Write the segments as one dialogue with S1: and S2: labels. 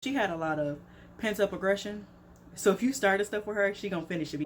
S1: She had a lot of pent-up aggression. So if you started stuff with her, she gonna finish it.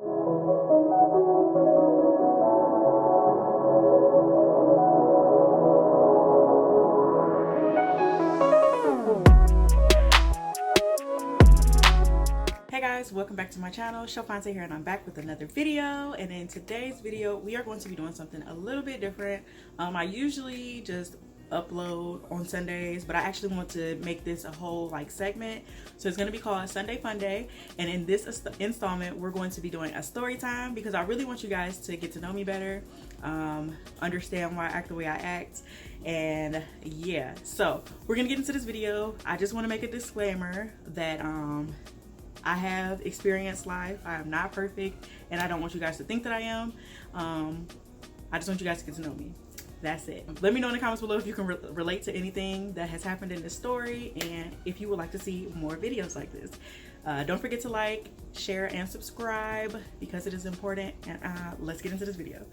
S1: Hey guys, welcome back to my channel. Sunday Funday here, and I'm back with another video. And in today's video, we are going to be doing something a little bit different. I usually just upload on Sundays, but I actually want to make this a whole segment. So it's going to be called Sunday Funday, and in this installment we're going to be doing a story time because I really want you guys to get to know me better, understand why I act the way I act, and yeah. So we're gonna get into this video. I just want to make a disclaimer that I have experienced life. I am not perfect, and I don't want you guys to think that I am. I just want you guys to get to know me. That's it. Let me know in the comments below if you can relate to anything that has happened in this story, and if you would like to see more videos like this. Don't forget to like, share, and subscribe because it is important. And let's get into this video.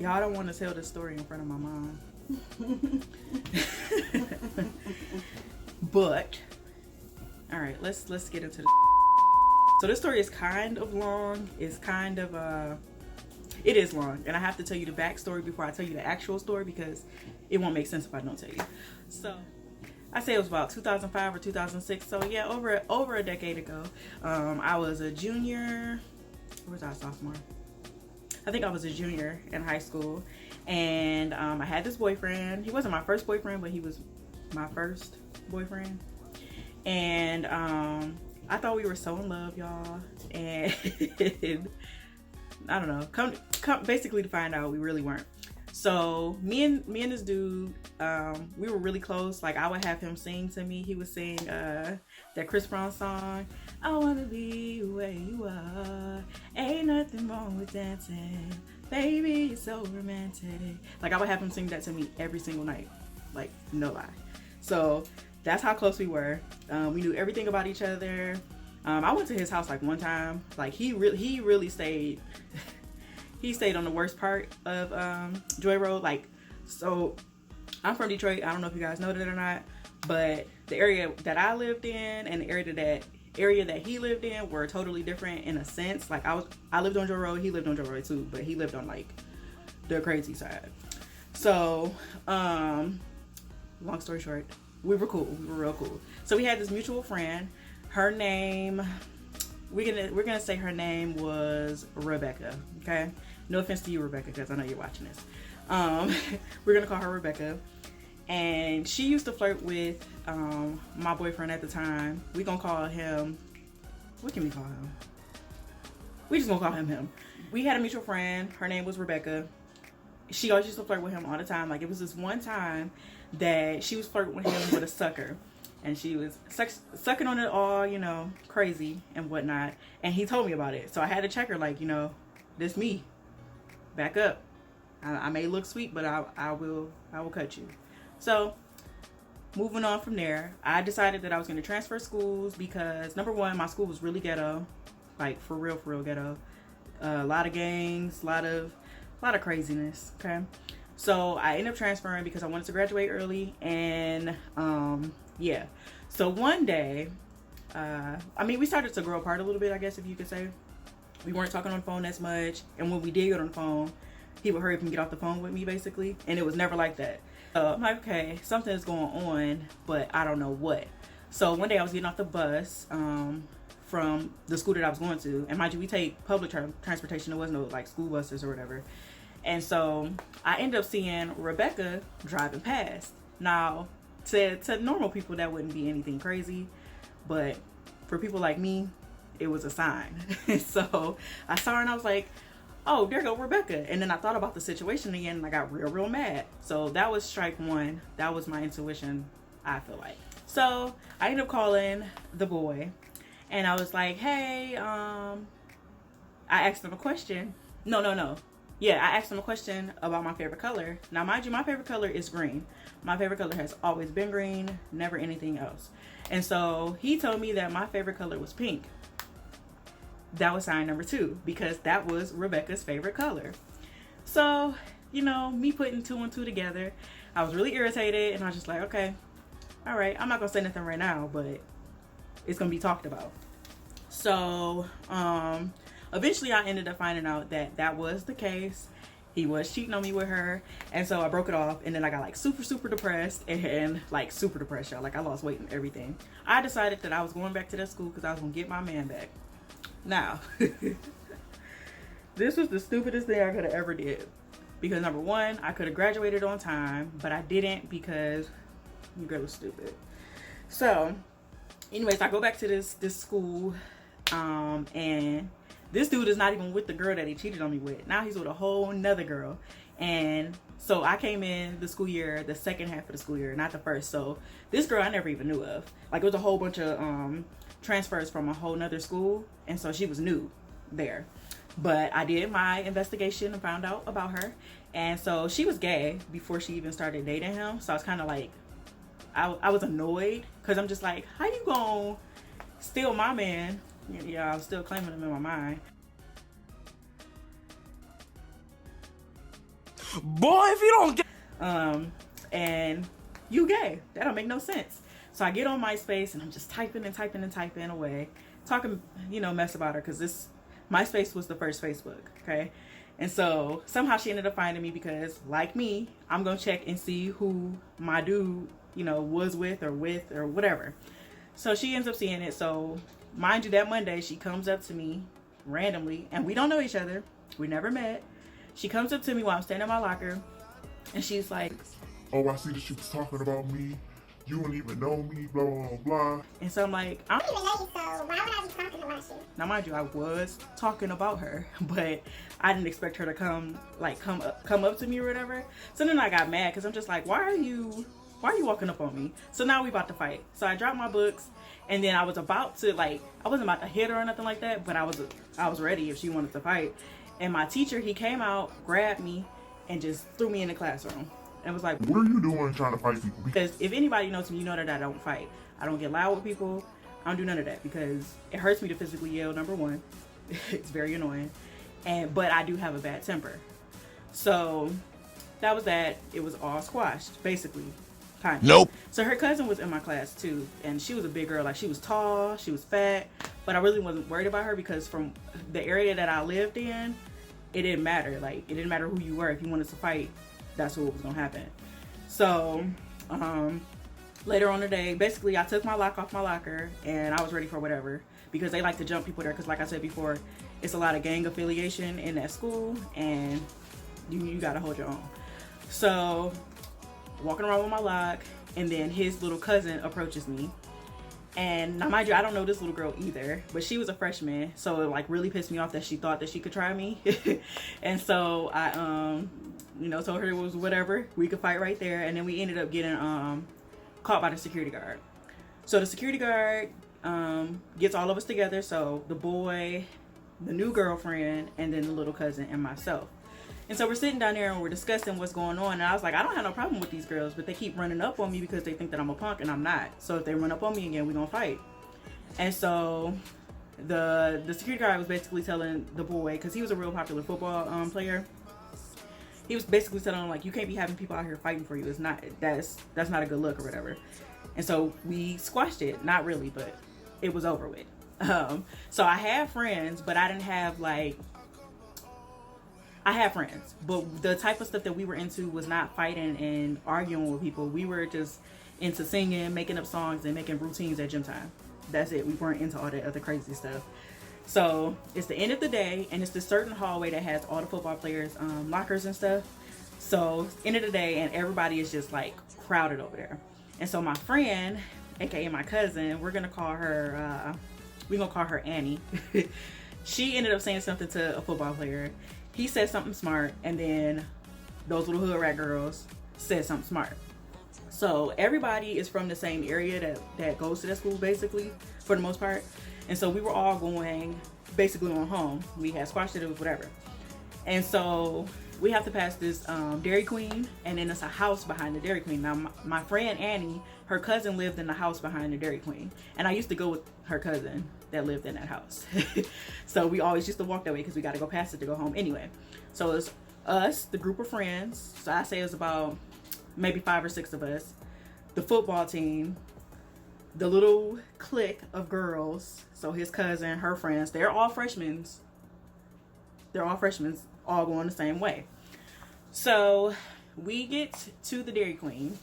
S1: Y'all don't want to tell this story in front of my mom. But all right, let's get into the. So this story is kind of long. It's kind of it is long, and I have to tell you the backstory before I tell you the actual story because it won't make sense if I don't tell you. So I say it was about 2005 or 2006. So yeah, over a decade ago. I was a junior. Or was I a sophomore? I think I was a junior in high school, and I had this boyfriend. He wasn't my first boyfriend, but he was my first boyfriend. And I thought we were so in love, y'all, and I don't know, come basically to find out we really weren't. So me and this dude, we were really close. Like, I would have him sing to me. He would sing that Chris Brown song, I wanna be where you are, ain't nothing wrong with dancing, baby, you're so romantic. Like, I would have him sing that to me every single night, like, no lie. So that's how close we were. We knew everything about each other. I went to his house like one time. Like, he really stayed. He stayed on the worst part of Joy Road. Like, so I'm from Detroit. I don't know if you guys know that or not, but the area that I lived in and the area that he lived in were totally different in a sense. Like, I lived on Joy Road. He lived on Joy Road too, but he lived on like the crazy side. So long story short, we were cool. We were real cool. So we had this mutual friend. Her name, we're gonna say her name was Rebecca. Okay, no offense to you, Rebecca, because I know you're watching this. We're gonna call her Rebecca, and she used to flirt with my boyfriend at the time. We gonna call him. What can we call him? We just gonna call him him. We had a mutual friend. Her name was Rebecca. She always used to flirt with him all the time. Like, it was this one time that she was flirting with him with a sucker, and she was sucking on it all, you know, crazy and whatnot. And he told me about it, so I had to check her, like, you know, this me. Back up. I may look sweet, but I will cut you. So moving on from there, I decided that I was going to transfer schools because, number one, my school was really ghetto, like for real ghetto. A lot of gangs, a lot of craziness. Okay, so I ended up transferring because I wanted to graduate early, and yeah. So one day, I mean, we started to grow apart a little bit, I guess, if you could say. We weren't talking on the phone as much, and when we did get on the phone, he would hurry up and get off the phone with me, basically, and it was never like that. I'm like, okay, something is going on, but I don't know what. So one day I was getting off the bus from the school that I was going to, and mind you, we take public transportation. There was no like school buses or whatever. And so I ended up seeing Rebecca driving past. Now, to normal people, that wouldn't be anything crazy, but for people like me, it was a sign. So I saw her and I was like, oh, there go Rebecca. And then I thought about the situation again, and I got real mad. So that was strike one. That was my intuition, I feel like. So I ended up calling the boy, and I was like, hey, I asked him a question. No. Yeah, I asked him a question about my favorite color. Now, mind you, my favorite color is green. My favorite color has always been green, never anything else. And so he told me that my favorite color was pink. That was sign number 2, because that was Rebecca's favorite color. So, you know, me putting two and two together, I was really irritated, and I was just like, okay, all right, I'm not gonna say nothing right now, but it's gonna be talked about. So eventually I ended up finding out that that was the case. He was cheating on me with her, and so I broke it off, and then I got like super depressed, and like super depressed, y'all. Like I lost weight and everything. I decided that I was going back to that school because I was gonna get my man back. Now this was the stupidest thing I could have ever did, because number one, I could have graduated on time, but I didn't because you girl was stupid. So anyways, I go back to this school, and this dude is not even with the girl that he cheated on me with. Now he's with a whole nother girl. And so I came in the school year, the second half of the school year, not the first. So this girl I never even knew of. Like, it was a whole bunch of transfers from a whole nother school, and so she was new there. But I did my investigation and found out about her. And so she was gay before she even started dating him. So I was kind of like, I was annoyed, because I'm just like, how you gonna steal my man? Yeah, I was still claiming him in my mind.
S2: Boy, if you don't get
S1: and you gay. That don't make no sense. So I get on MySpace, and I'm just typing away, talking, you know, mess about her, because this MySpace was the first Facebook, okay? And so somehow she ended up finding me, because like me, I'm gonna check and see who my dude, you know, was with or whatever. So she ends up seeing it. So mind you, that Monday she comes up to me randomly, and we don't know each other, we never met. She comes up to me while I'm standing in my locker, and she's like,
S3: oh, I see that she was talking about me. You don't even know me, blah, blah, blah.
S1: And so I'm like, I don't
S4: even know you, so why would I be talking about you?
S1: Now, mind you, I was talking about her, but I didn't expect her to come up to me or whatever. So then I got mad, because I'm just like, why are you walking up on me? So now we about to fight. So I dropped my books, and then I was about to, like, I wasn't about to hit her or nothing like that, but I was ready if she wanted to fight. And my teacher, he came out, grabbed me, and just threw me in the classroom. And was like,
S3: what are you doing trying to fight people?
S1: Because if anybody knows me, you know that I don't fight. I don't get loud with people. I don't do none of that, because it hurts me to physically yell, number one. It's very annoying. But I do have a bad temper. So that was that. It was all squashed, basically. Kind of.
S2: Nope.
S1: So her cousin was in my class too, and she was a big girl. Like, she was tall, she was fat, but I really wasn't worried about her, because from the area that I lived in, it didn't matter. Like, it didn't matter who you were. If you wanted to fight, that's what was gonna happen. So later on the day, basically I took my lock off my locker, and I was ready for whatever, because they like to jump people there, because like I said before, it's a lot of gang affiliation in that school, and you gotta hold your own. So walking around with my lock, and then his little cousin approaches me, and now mind you, I don't know this little girl either, but she was a freshman, so it like really pissed me off that she thought that she could try me. And so I you know, told her it was whatever, we could fight right there. And then we ended up getting caught by the security guard. So the security guard gets all of us together, so the boy, the new girlfriend, and then the little cousin and myself. And so we're sitting down there, and we're discussing what's going on. And I was like, I don't have no problem with these girls, but they keep running up on me because they think that I'm a punk, and I'm not. So if they run up on me again, we're gonna fight. And so the security guard was basically telling the boy, because he was a real popular football player, he was basically telling him, like, you can't be having people out here fighting for you. It's not, that's not a good look or whatever. And so we squashed it. Not really, but it was over with. So I had friends, but I didn't have, like, I had friends, but the type of stuff that we were into was not fighting and arguing with people. We were just into singing, making up songs, and making routines at gym time. That's it. We weren't into all that other crazy stuff. So it's the end of the day, and it's this certain hallway that has all the football players' lockers and stuff. So it's end of the day, and everybody is just like crowded over there. And so my friend, aka my cousin, we're gonna call her Annie. She ended up saying something to a football player. He said something smart, and then those little hood rat girls said something smart. So everybody is from the same area that goes to that school, basically, for the most part. And so we were all going basically on home. We had squashed it, it was whatever. And so we have to pass this Dairy Queen, and then there's a house behind the Dairy Queen. Now my friend Annie, her cousin lived in the house behind the Dairy Queen, and I used to go with her cousin that lived in that house. So we always used to walk that way because we got to go past it to go home anyway. So it's us, the group of friends, so I say it was about maybe 5 or 6 of us, the football team, the little clique of girls, so his cousin, her friends, they're all freshmen, all going the same way. So we get to the Dairy Queen,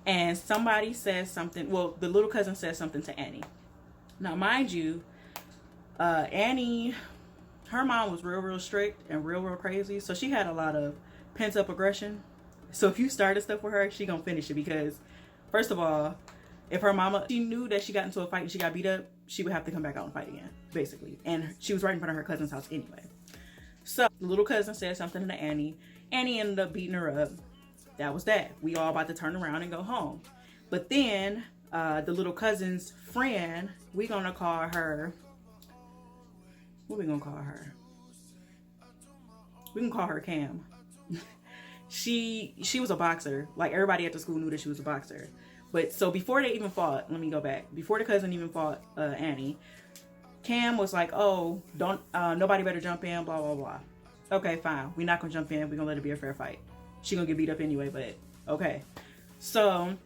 S1: and somebody says something, well, the little cousin says something to Annie. Now, mind you, Annie, her mom was real strict and real crazy, so she had a lot of pent-up aggression. So if you started stuff with her, she gonna finish it, because first of all, if her mama, she knew that she got into a fight and she got beat up, she would have to come back out and fight again, basically. And she was right in front of her cousin's house anyway. So the little cousin said something to Annie. Annie ended up beating her up. That was that. We all about to turn around and go home. But then the little cousin's friend, we gonna call her, what we gonna call her? We can call her Cam. She was a boxer. Like, everybody at the school knew that she was a boxer. But so before they even fought, let me go back. Before the cousin even fought Annie, Cam was like, oh, don't, nobody better jump in, blah, blah, blah. Okay, fine. We're not gonna jump in. We're gonna let it be a fair fight. She gonna get beat up anyway, but okay. So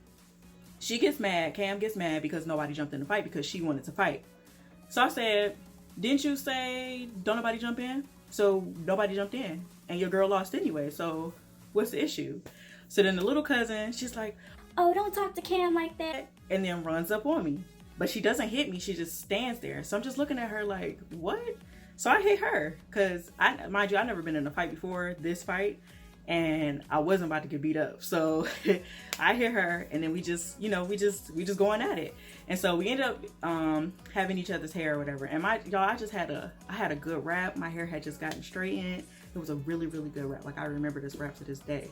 S1: she gets mad. Cam gets mad because nobody jumped in the fight, because she wanted to fight. So I said, didn't you say don't nobody jump in? So nobody jumped in, and your girl lost anyway. So what's the issue? So then the little cousin, she's like,
S4: Oh, don't talk to Cam like that.
S1: and then runs up on me. But she doesn't hit me. She just stands there. So I'm just looking at her like, what? So I hit her, because mind you, I've never been in a fight before this fight, and I wasn't about to get beat up. So I hit her, and then we just going at it. And so we ended up having each other's hair or whatever. And I had a good wrap. My hair had just gotten straightened. It was a really good wrap. Like, I remember this wrap to this day.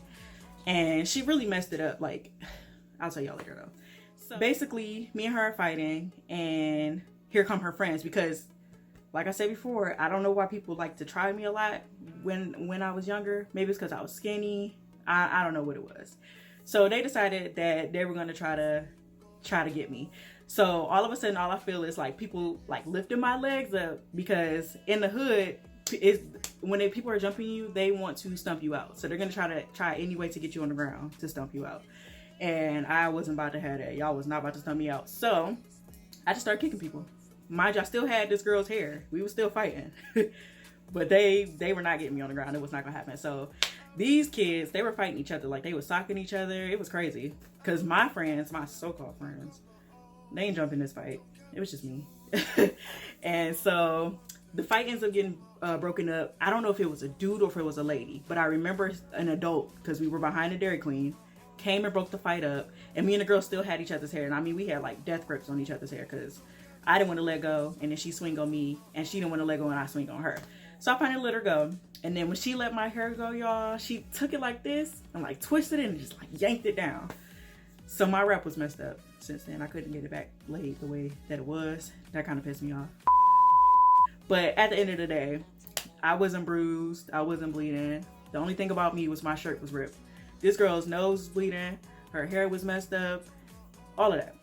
S1: And she really messed it up. Like, I'll tell y'all later though. So basically, me and her are fighting, and here come her friends, because like I said before, I don't know why people like to try me a lot when I was younger. Maybe it's because I was skinny. I don't know what it was. So they decided that they were going to try to get me. So all of a sudden, all I feel is like people like lifting my legs up, because in the hood, when people are jumping you, they want to stump you out. So they're going to try any way to get you on the ground to stump you out. And I wasn't about to have that. Y'all was not about to stump me out. So I just started kicking people. Mind you, I still had this girl's hair. We were still fighting. But they were not getting me on the ground. It was not going to happen. So these kids, they were fighting each other. Like, they were socking each other. It was crazy. Because my friends, my so-called friends, they ain't jumping this fight. It was just me. And so the fight ends up getting broken up. I don't know if it was a dude or if it was a lady. But I remember an adult, because we were behind the Dairy Queen, came and broke the fight up. And me and the girl still had each other's hair. And I mean, we had like death grips on each other's hair, because I didn't want to let go, and then she swing on me, and she didn't want to let go, and I swing on her. So I finally let her go. And then when she let my hair go, y'all, she took it like this and like twisted it and just like yanked it down. So my wrap was messed up since then. I couldn't get it back laid the way that it was. That kind of pissed me off. But at the end of the day, I wasn't bruised. I wasn't bleeding. The only thing about me was my shirt was ripped. This girl's nose was bleeding. Her hair was messed up. All of that.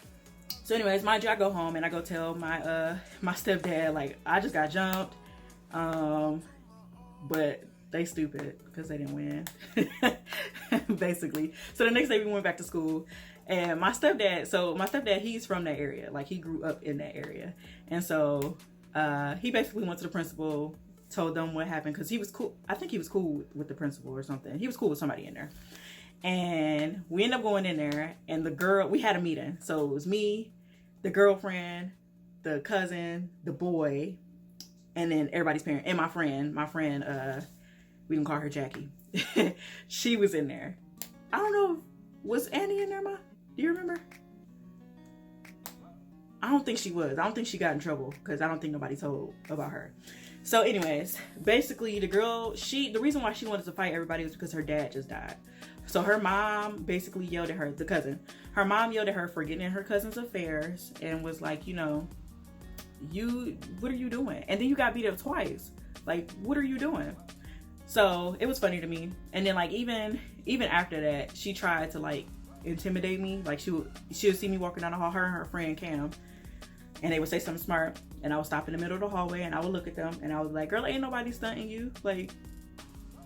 S1: So anyways, mind you, I go home and I go tell my my stepdad, like, I just got jumped. But they stupid because they didn't win. Basically. So the next day we went back to school, and my stepdad, he's from that area. Like, he grew up in that area. And so he basically went to the principal, told them what happened, because he was cool. I think he was cool with the principal or something. He was cool with somebody in there. And we ended up going in there, and the girl, we had a meeting. So it was me, the girlfriend, the cousin, the boy, and then everybody's parent, and my friend, we can call her Jackie. She was in there. I don't know, was Annie in there, Ma? Do you remember? I don't think she was. I don't think she got in trouble, because I don't think nobody told about her. So anyways, basically the girl, the reason why she wanted to fight everybody was because her dad just died. So her mom basically yelled at her, the cousin. Her mom yelled at her for getting in her cousin's affairs and was like, you know, what are you doing? And then you got beat up twice. Like, what are you doing? So it was funny to me. And then like even after that, she tried to like intimidate me. Like she would see me walking down the hall, her and her friend Cam, and they would say something smart, and I would stop in the middle of the hallway and I would look at them and I was like, girl, ain't nobody stunting you. Like,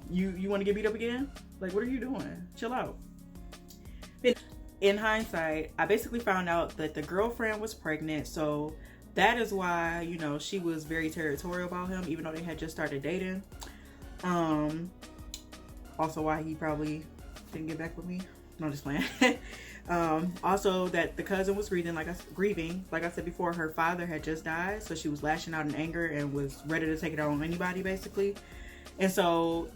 S1: You want to get beat up again? Like, what are you doing? Chill out. In hindsight, I basically found out that the girlfriend was pregnant, so that is why, you know, she was very territorial about him, even though they had just started dating. Also why he probably didn't get back with me. No, I'm just playing. Also that the cousin was grieving, like I said before, her father had just died, so she was lashing out in anger and was ready to take it out on anybody, basically. And so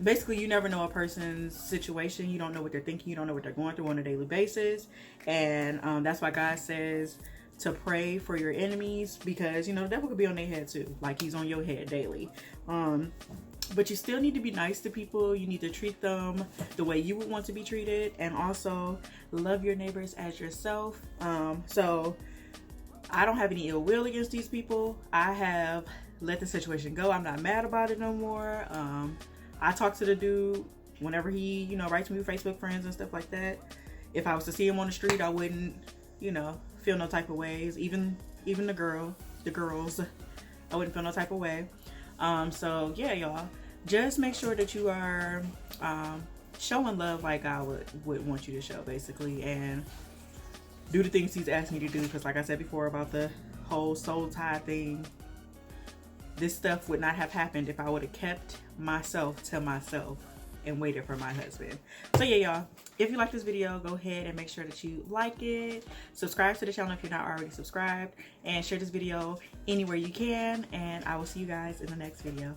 S1: basically, you never know a person's situation. You don't know what they're thinking. You don't know what they're going through on a daily basis. And that's why God says to pray for your enemies, because, you know, the devil could be on their head too. Like, he's on your head daily. But you still need to be nice to people. You need to treat them the way you would want to be treated. And also love your neighbors as yourself. So I don't have any ill will against these people. I have let the situation go. I'm not mad about it no more. I talk to the dude whenever he, you know, writes me with Facebook friends and stuff like that. If I was to see him on the street, I wouldn't, you know, feel no type of ways. Even the girls, I wouldn't feel no type of way. So yeah, y'all, just make sure that you are showing love like I would want you to show, basically, and do the things he's asking you to do. Because like I said before about the whole soul tie thing, this stuff would not have happened if I would have kept myself to myself and waited for my husband. So yeah, y'all, if you like this video, go ahead and make sure that you like it, subscribe to the channel if you're not already subscribed, and share this video anywhere you can. And I will see you guys in the next video.